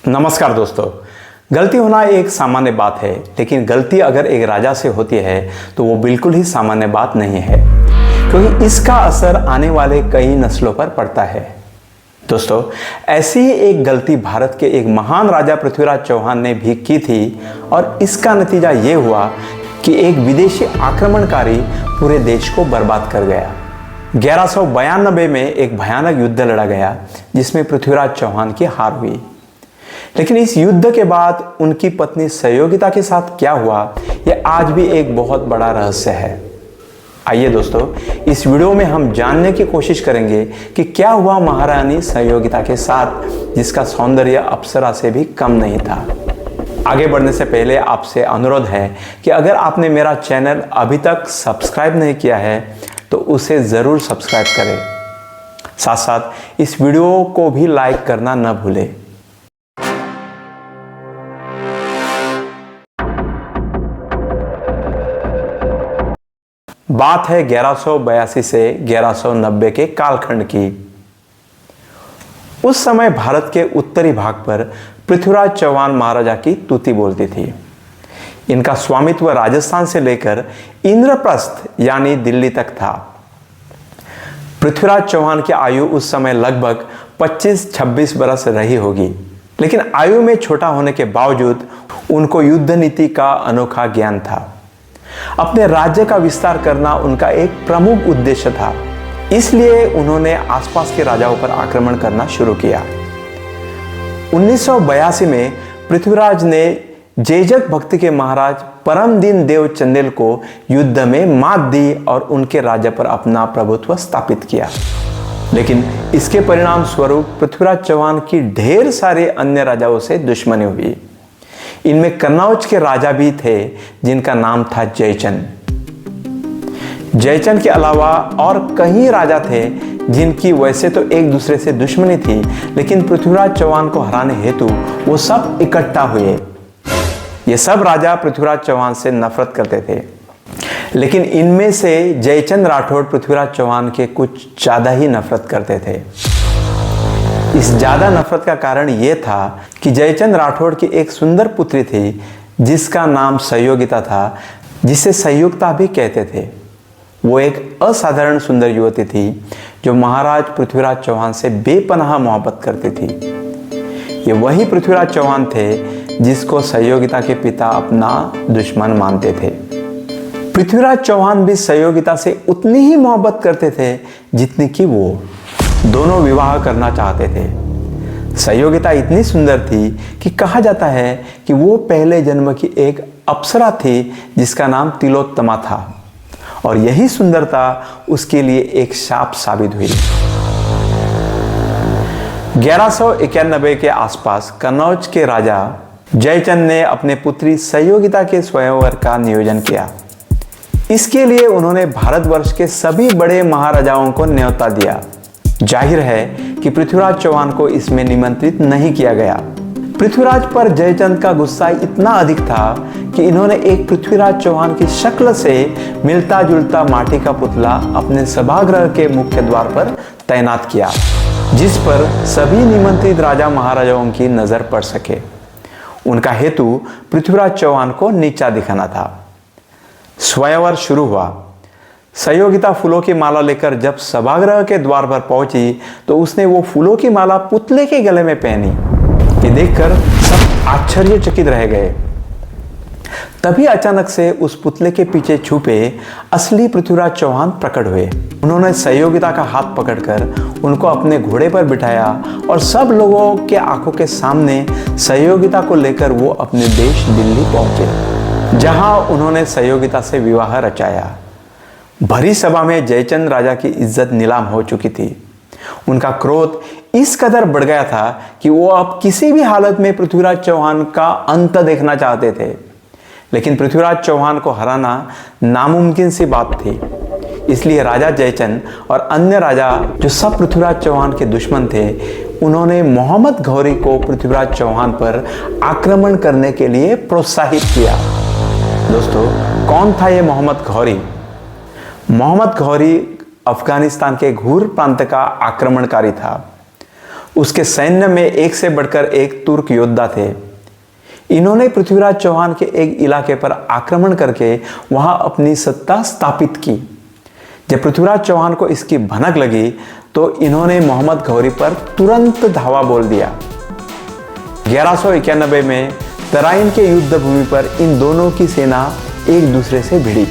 नमस्कार दोस्तों। गलती होना एक सामान्य बात है, लेकिन गलती अगर एक राजा से होती है तो वो बिल्कुल ही सामान्य बात नहीं है, क्योंकि इसका असर आने वाले कई नस्लों पर पड़ता है। दोस्तों, ऐसी ही एक गलती भारत के एक महान राजा पृथ्वीराज चौहान ने भी की थी और इसका नतीजा ये हुआ कि एक विदेशी आक्रमणकारी पूरे देश को बर्बाद कर गया। 1192 में एक भयानक युद्ध लड़ा गया जिसमें पृथ्वीराज चौहान की हार हुई। लेकिन इस युद्ध के बाद उनकी पत्नी सहयोगिता के साथ क्या हुआ, यह आज भी एक बहुत बड़ा रहस्य है। आइए दोस्तों, इस वीडियो में हम जानने की कोशिश करेंगे कि क्या हुआ महारानी सहयोगिता के साथ, जिसका सौंदर्य अप्सरा से भी कम नहीं था। आगे बढ़ने से पहले आपसे अनुरोध है कि अगर आपने मेरा चैनल अभी तक सब्सक्राइब नहीं किया है तो उसे ज़रूर सब्सक्राइब करें। साथ साथ इस वीडियो को भी लाइक करना न भूलें। बात है 1182 से 1190 के कालखंड की। उस समय भारत के उत्तरी भाग पर पृथ्वीराज चौहान महाराजा की तूती बोलती थी। इनका स्वामित्व राजस्थान से लेकर इंद्रप्रस्थ यानी दिल्ली तक था। पृथ्वीराज चौहान की आयु उस समय लगभग 25-26 बरस रही होगी, लेकिन आयु में छोटा होने के बावजूद उनको युद्ध नीति का अनोखा ज्ञान था। अपने राज्य का विस्तार करना उनका एक प्रमुख उद्देश्य था, इसलिए उन्होंने आसपास के राजाओं पर आक्रमण करना शुरू किया। 1982 में पृथ्वीराज ने जैजक भक्ति के महाराज परमदीन देव चंदेल को युद्ध में मात दी और उनके राज्य पर अपना प्रभुत्व स्थापित किया। लेकिन इसके परिणाम स्वरूप पृथ्वीराज चौहान की ढेर सारे अन्य राजाओं से दुश्मनी हुई। इनमें कन्नौज के राजा भी थे जिनका नाम था जयचंद। जयचंद के अलावा और कई राजा थे जिनकी वैसे तो एक दूसरे से दुश्मनी थी, लेकिन पृथ्वीराज चौहान को हराने हेतु वो सब इकट्ठा हुए। ये सब राजा पृथ्वीराज चौहान से नफरत करते थे, लेकिन इनमें से जयचंद राठौड़ पृथ्वीराज चौहान के कुछ ज्यादा ही नफरत करते थे। इस ज्यादा नफरत का कारण यह था कि जयचंद राठौड़ की एक सुंदर पुत्री थी जिसका नाम सहयोगिता था, जिसे संयुक्ता भी कहते थे। वो एक असाधारण सुंदर युवती थी जो महाराज पृथ्वीराज चौहान से बेपनाह मोहब्बत करती थी। ये वही पृथ्वीराज चौहान थे जिसको सहयोगिता के पिता अपना दुश्मन मानते थे। पृथ्वीराज चौहान भी सहयोगिता से उतनी ही मोहब्बत करते थे जितनी कि वो दोनों विवाह करना चाहते थे। सहयोगिता इतनी सुंदर थी कि कहा जाता है कि वो पहले जन्म की एक अप्सरा थी जिसका नाम तिलोत्तमा था, और यही सुंदरता उसके लिए एक शाप साबित हुई। 1191 के आसपास कन्नौज के राजा जयचंद ने अपने पुत्री सहयोगिता के स्वयंवर का नियोजन किया। इसके लिए उन्होंने भारतवर्ष के सभी बड़े महाराजाओं को न्योता दिया। जाहिर है कि पृथ्वीराज चौहान को इसमें निमंत्रित नहीं किया गया। पृथ्वीराज पर जयचंद का गुस्सा इतना अधिक था कि इन्होंने एक पृथ्वीराज चौहान की शक्ल से मिलता जुलता माटी का पुतला अपने सभागृह के मुख्य द्वार पर तैनात किया, जिस पर सभी निमंत्रित राजा महाराजाओं की नजर पड़ सके। उनका हेतु पृथ्वीराज चौहान को नीचा दिखाना था। स्वयंवर शुरू हुआ। सहयोगिता फूलों की माला लेकर जब सभागृह के द्वार पर पहुंची तो उसने वो फूलों की माला पुतले के गले में पहनी। ये देखकर सब आश्चर्यचकित रह गए। तभी अचानक से उस पुतले के पीछे छुपे असली पृथ्वीराज चौहान प्रकट हुए। उन्होंने सहयोगिता का हाथ पकड़कर उनको अपने घोड़े पर बिठाया और सब लोगों के आंखों के सामने सहयोगिता को लेकर वो अपने देश दिल्ली पहुंचे, जहां उन्होंने सहयोगिता से विवाह रचाया। भरी सभा में जयचंद राजा की इज्जत नीलाम हो चुकी थी। उनका क्रोध इस कदर बढ़ गया था कि वो अब किसी भी हालत में पृथ्वीराज चौहान का अंत देखना चाहते थे, लेकिन पृथ्वीराज चौहान को हराना नामुमकिन सी बात थी। इसलिए राजा जयचंद और अन्य राजा जो सब पृथ्वीराज चौहान के दुश्मन थे, उन्होंने मोहम्मद घौरी को पृथ्वीराज चौहान पर आक्रमण करने के लिए प्रोत्साहित किया। दोस्तों, कौन था ये मोहम्मद घौरी? मोहम्मद घौरी अफगानिस्तान के घूर प्रांत का आक्रमणकारी था। उसके सैन्य में एक से बढ़कर एक तुर्क योद्धा थे। इन्होंने पृथ्वीराज चौहान के एक इलाके पर आक्रमण करके वहां अपनी सत्ता स्थापित की। जब पृथ्वीराज चौहान को इसकी भनक लगी तो इन्होंने मोहम्मद घौरी पर तुरंत धावा बोल दिया। 1191 में तराइन के युद्ध भूमि पर इन दोनों की सेना एक दूसरे से भिड़ी।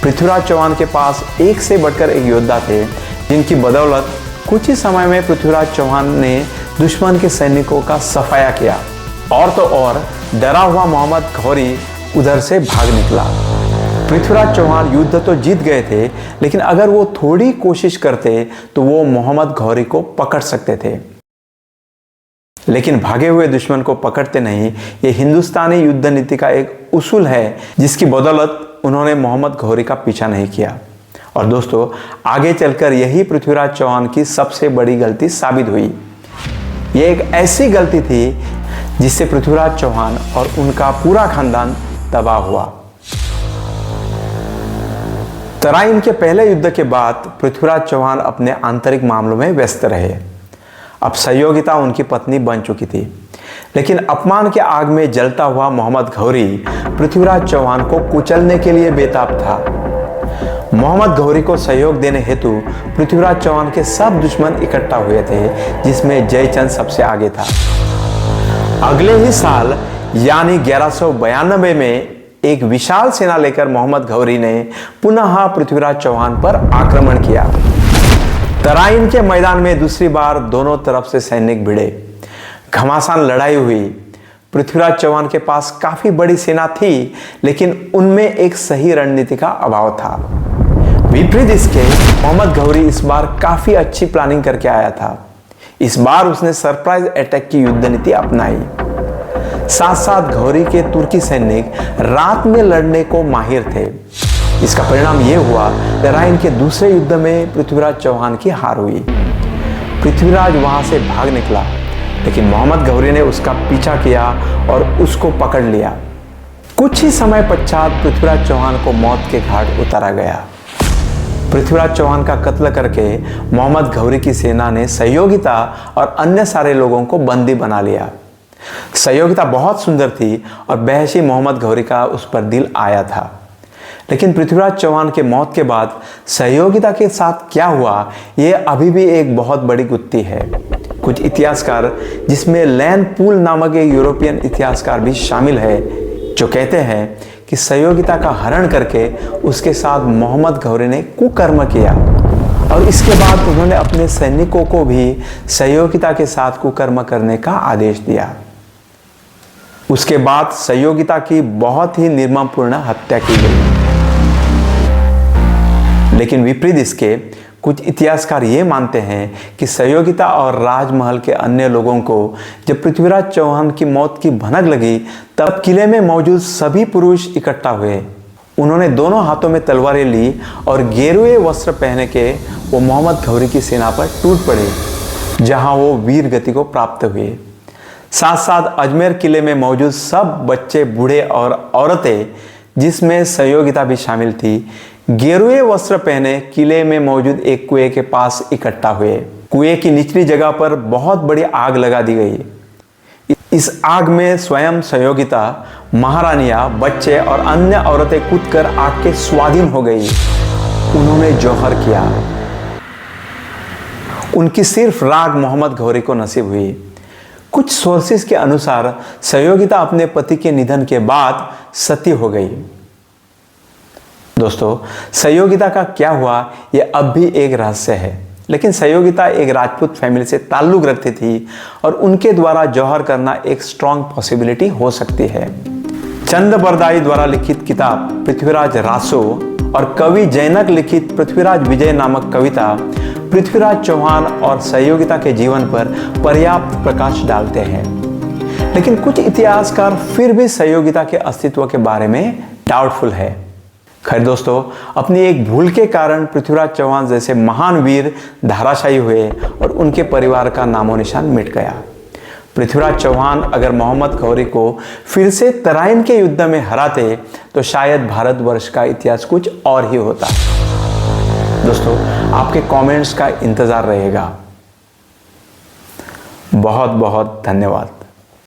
पृथ्वीराज चौहान के पास एक से बढ़कर एक योद्धा थे, जिनकी बदौलत कुछ ही समय में पृथ्वीराज चौहान ने दुश्मन के सैनिकों का सफाया किया। और तो और डरा हुआ मोहम्मद घौरी उधर से भाग निकला। पृथ्वीराज चौहान युद्ध तो जीत गए थे, लेकिन अगर वो थोड़ी कोशिश करते तो वो मोहम्मद घौरी को पकड़ सकते थे। लेकिन भागे हुए दुश्मन को पकड़ते नहीं, ये हिंदुस्तानी युद्ध नीति का एक उसूल है, जिसकी बदौलत उन्होंने मोहम्मद घौरी का पीछा नहीं किया। और दोस्तों, आगे चलकर यही पृथ्वीराज चौहान की सबसे बड़ी गलती साबित हुई। ये एक ऐसी गलती थी जिससे पृथ्वीराज चौहान और उनका पूरा खानदान तबाह हुआ। तराइन के पहले युद्ध के बाद पृथ्वीराज चौहान अपने आंतरिक मामलों में व्यस्त रहे। अब सहयोगिता उनकी पत्नी बन चुकी थी, लेकिन अपमान के आग में जलता हुआ मोहम्मद घौरी पृथ्वीराज चौहान को कुचलने के लिए बेताब था। मोहम्मद घौरी को सहयोग देने हेतु पृथ्वीराज चौहान के सब दुश्मन इकट्ठा हुए थे, जिसमें जयचंद सबसे आगे था। अगले ही साल यानी 1192 में एक विशाल सेना लेकर मोहम्मद घौरी ने पुनः पृथ्वीराज चौहान पर आक्रमण किया। तराइन के मैदान में दूसरी बार दोनों तरफ से सैनिक भिड़े। घमासान लड़ाई हुई। पृथ्वीराज चौहान के पास काफी बड़ी सेना थी, लेकिन उनमें एक सही रणनीति का अभाव था। विपरीत इसके मोहम्मद घौरी इस बार काफी अच्छी प्लानिंग करके आया था। इस बार उसने सरप्राइज अटैक की युद्ध नीति अपनाई। साथ साथ घौरी के तुर्की सैनिक रात में लड़ने को माहिर थे। इसका परिणाम यह हुआ, तराइन के दूसरे युद्ध में पृथ्वीराज चौहान की हार हुई। पृथ्वीराज वहां से भाग निकला, लेकिन मोहम्मद घौरी ने उसका पीछा किया और उसको पकड़ लिया। कुछ ही समय पश्चात पृथ्वीराज चौहान को मौत के घाट उतारा गया। पृथ्वीराज चौहान का कत्ल करके मोहम्मद घौरी की सेना ने सहयोगिता और अन्य सारे लोगों को बंदी बना लिया। सहयोगिता बहुत सुंदर थी और बहसी मोहम्मद घौरी का उस पर दिल आया था। लेकिन पृथ्वीराज चौहान के मौत के बाद सहयोगिता के साथ क्या हुआ, यह अभी भी एक बहुत बड़ी गुत्थी है। कुछ इतिहासकार, जिसमें लैन पूल नामक एक यूरोपियन इतिहासकार भी शामिल है, जो कहते हैं कि सहयोगिता का हरण करके उसके साथ मोहम्मद घौरी ने कुकर्म किया और इसके बाद उन्होंने अपने सैनिकों को भी सहयोगिता के साथ कुकर्म करने का आदेश दिया। उसके बाद सहयोगिता की बहुत ही निर्ममपूर्ण हत्या की गई। लेकिन विपरीत इसके कुछ इतिहासकार ये मानते हैं कि सहयोगिता और राजमहल के अन्य लोगों को जब पृथ्वीराज चौहान की मौत की भनक लगी, तब किले में मौजूद सभी पुरुष इकट्ठा हुए। उन्होंने दोनों हाथों में तलवारें ली और गेरुए वस्त्र पहने के वो मोहम्मद घौरी की सेना पर टूट पड़े, जहां वो वीर गति को प्राप्त हुए। साथ साथ अजमेर किले में मौजूद सब बच्चे, बूढ़े और औरतें, जिसमें सहयोगिता भी शामिल थी, गेरुए वस्त्र पहने किले में मौजूद एक कुएं के पास इकट्ठा हुए। कुएं की निचली जगह पर बहुत बड़ी आग लगा दी गई। इस आग में स्वयं सहयोगिता, महारानियां, बच्चे और अन्य औरतें कूदकर आग के स्वाधीन हो गई। उन्होंने जौहर किया। उनकी सिर्फ राग मोहम्मद घौरी को नसीब हुई। कुछ सोर्सेस के अनुसार सहयोगिता अपने पति के निधन के बाद सती हो गई। दोस्तों, सहयोगिता का क्या हुआ यह अब भी एक रहस्य है, लेकिन सहयोगिता एक राजपूत फैमिली से ताल्लुक रखती थी और उनके द्वारा जौहर करना एक स्ट्रॉन्ग पॉसिबिलिटी हो सकती है। चंद बरदाई द्वारा लिखित किताब पृथ्वीराज रासो और कवि जैनक लिखित पृथ्वीराज विजय नामक कविता पृथ्वीराज चौहान और सहयोगिता के जीवन पर पर्याप्त प्रकाश डालते हैं। लेकिन कुछ इतिहासकार फिर भी सहयोगिता के अस्तित्व के बारे में डाउटफुल है। खैर दोस्तों, अपनी एक भूल के कारण पृथ्वीराज चौहान जैसे महान वीर धाराशायी हुए और उनके परिवार का नामो निशान मिट गया। पृथ्वीराज चौहान अगर मोहम्मद घौरी को फिर से तराइन के युद्ध में हराते तो शायद भारतवर्ष का इतिहास कुछ और ही होता। दोस्तों, आपके कमेंट्स का इंतजार रहेगा। बहुत बहुत धन्यवाद।